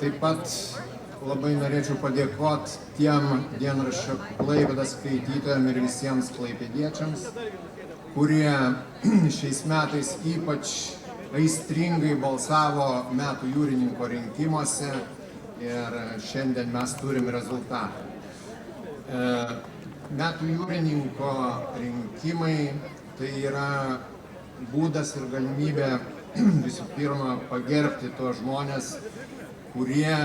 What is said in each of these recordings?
Taip pat labai norėčiau padėkoti tiem dienraščio Klaipėda skaitytojams ir visiems klaipėdiečiams, kurie šiais metais ypač aistringai balsavo metų jūrininko rinkimuose ir šiandien mes turim rezultatą. Metų jūrininko rinkimai tai yra būdas ir galimybė visų pirma pagerbti tos žmonės, kurie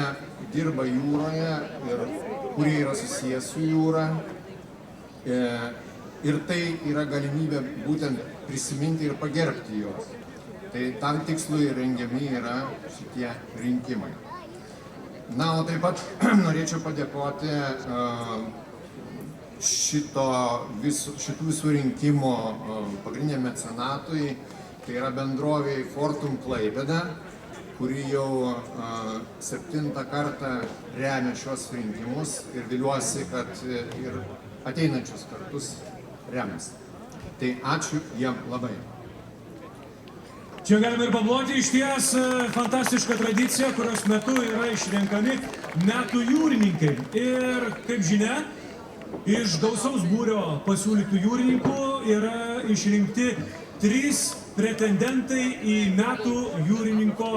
dirba jūroje ir kurie yra susijęs su jūra. Ir tai yra galimybė būtent prisiminti ir pagerbti juos. Tai tam tikslui rengiami yra šitie rinkimai. Na, o taip pat norėčiau padėkoti šitų visų rinkimų pagrindiniam mecenatui, tai yra bendrovei Fortum Klaipėda, kuri jau 7. kartą remia šios rinkimus ir viliuosi, kad ir ateinančius kartus rems. Tai ačiū jiem labai. Čia galime ir pabloti iš ties fantastišką tradiciją, kurios metu yra išrenkami metų jūrininkai. Ir, kaip žinia, iš gausaus būrio pasiūlytų jūrininkų yra išrinkti 3 pretendentai į metų jūrininko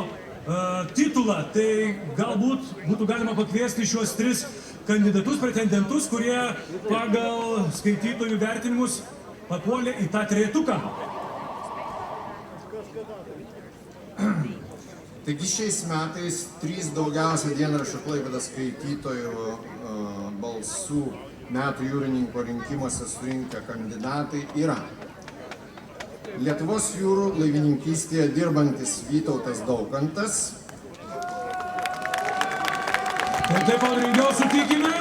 titulą. Tai galbūt būtų galima pakviesti šios 3 kandidatus, pretendentus, kurie pagal skaitytojų vertinimus papuolė į tą trejetuką. Taigi šiais metais 3 daugiausia dienraščio Klaipėda skaitytojų balsų metų jūrininko rinkimuose surinkę kandidatai yra Lietuvos jūrų laivininkystėje dirbantis Vytautas Daukantas. Ir taip pat rinkiau sutikime.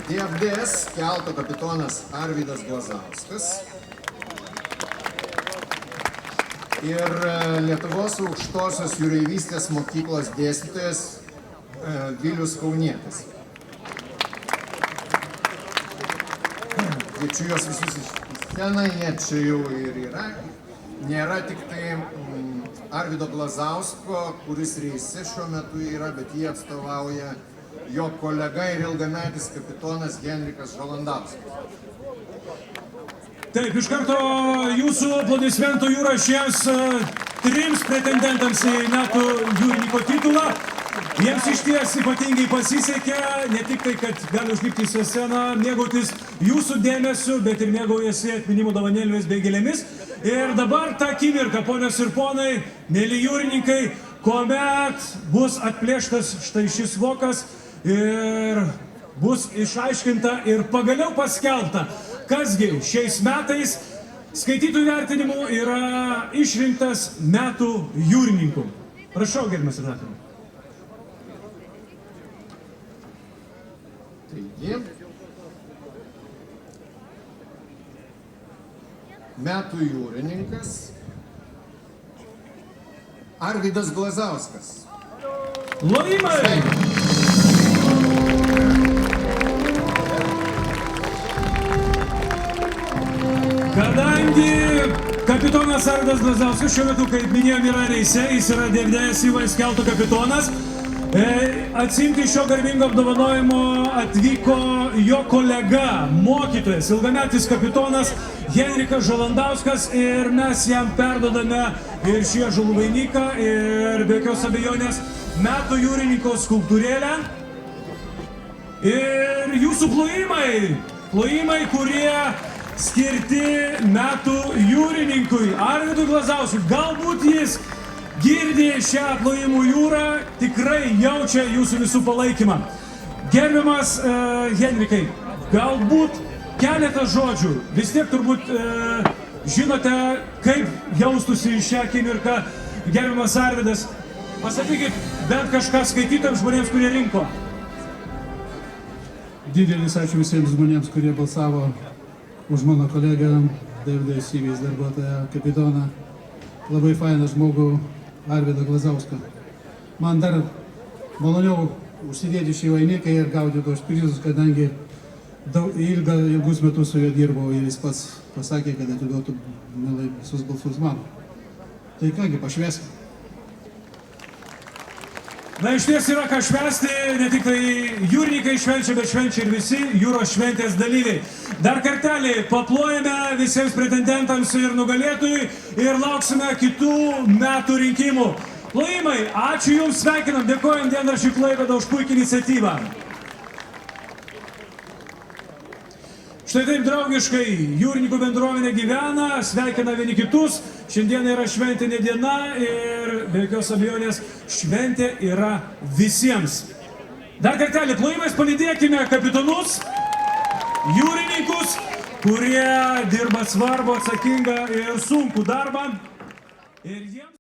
DFDS kelto kapitonas Arvydas Glazauskas. Ir Lietuvos aukštosios jūreivystės mokyklos dėstytojas Vilius Kaunietis. Kviečiu juos visus iš sceną, jie čia jau ir yra. Nėra tik tai Arvydo Glazausko, kuris reise šiuo metu yra, bet jį atstovauja jo kolega ir ilgametis kapitonas Henrikas Žalandauskas. Taip, iš karto jūsų aplodismentų jūra šiems 3 pretendentams į metų jūrininko titulą. Jiems iš ties ypatingai pasisekė, ne tik tai, kad gali užlipti į sceną, mėgautis jūsų dėmesiu, bet ir mėgaujasi atminimo dovanėlėmis bei gėlėmis. Ir dabar ta akimirka, ponios ir ponai, mėly jūrininkai, kuomet bus atplėštas štai šis vokas ir bus išaiškinta ir pagaliau paskelbta, kasgi šiais metais skaitytojų vertinimu yra išrinktas metų jūrininku. Prašau, gerbiamas redaktoriau. Taigi, metų jūrininkas Arvydas Glazauskas. Lojimai! Kadangi kapitonas Arvydas Glazauskas šiuo metu, kaip minėjom, yra reise, jis yra DFDS įvais kelto kapitonas, atsiimti šio garbingo apdovanojimo atvyko jo kolega, mokytojas, ilgametis kapitonas Henrikas Žalandauskas ir mes jam perdodame ir šį ąžuolų vainiką ir be jokios abejonės metų jūrininko skulptūrėlę ir jūsų plojimai, kurie skirti metų jūrininkui Arvydui Glazauskui. Galbūt jis girdi šią plojimų jūrą, tikrai jaučia jūsų visų palaikymą. Gerbiamas Henrikai, galbūt keletą žodžių, vis tiek turbūt žinote, kaip jaustųsi šią akimirką gerbiamas Arvydas. Pasakykit bent kažką skaitytojams žmonėms, kurie rinko. Didelis ačiū visiems žmonėms, kurie balsavo už mano kolegą, DFDS įvais darbuotoją, kapitoną. Labai fainą žmogų Arvydą Glazauską. Man dar maloniau užsidėti šį vainiką ir gauti tos prizus, kadangi ilgus metus su juo dirbau ir jis pats pasakė, kad atiduotų mielai visus balsus man. Tai kągi, pašvęskime. Na, iš ties yra ką švęsti, ne tik tai jūrininkai švenčia, bet švenčia ir visi jūros šventės dalyviai. Dar kartelį paplojame visiems pretendentams ir nugalėtojui ir lauksime kitų metų rinkimų. Plojimai, ačiū Jums, sveikinam, dėkojam dienraščiui Klaipėda už puikią iniciatyvą. Štai taip draugiškai jūrininkų bendruomenė gyvena, sveikina vieni kitus. Šiandien yra šventinė diena ir be jokios abejonės šventė yra visiems. Dar kartelį plojimais palydėkime kapitonus, jūrininkus, kurie dirba svarbų, atsakingą ir sunkų darbą. Ir jiems...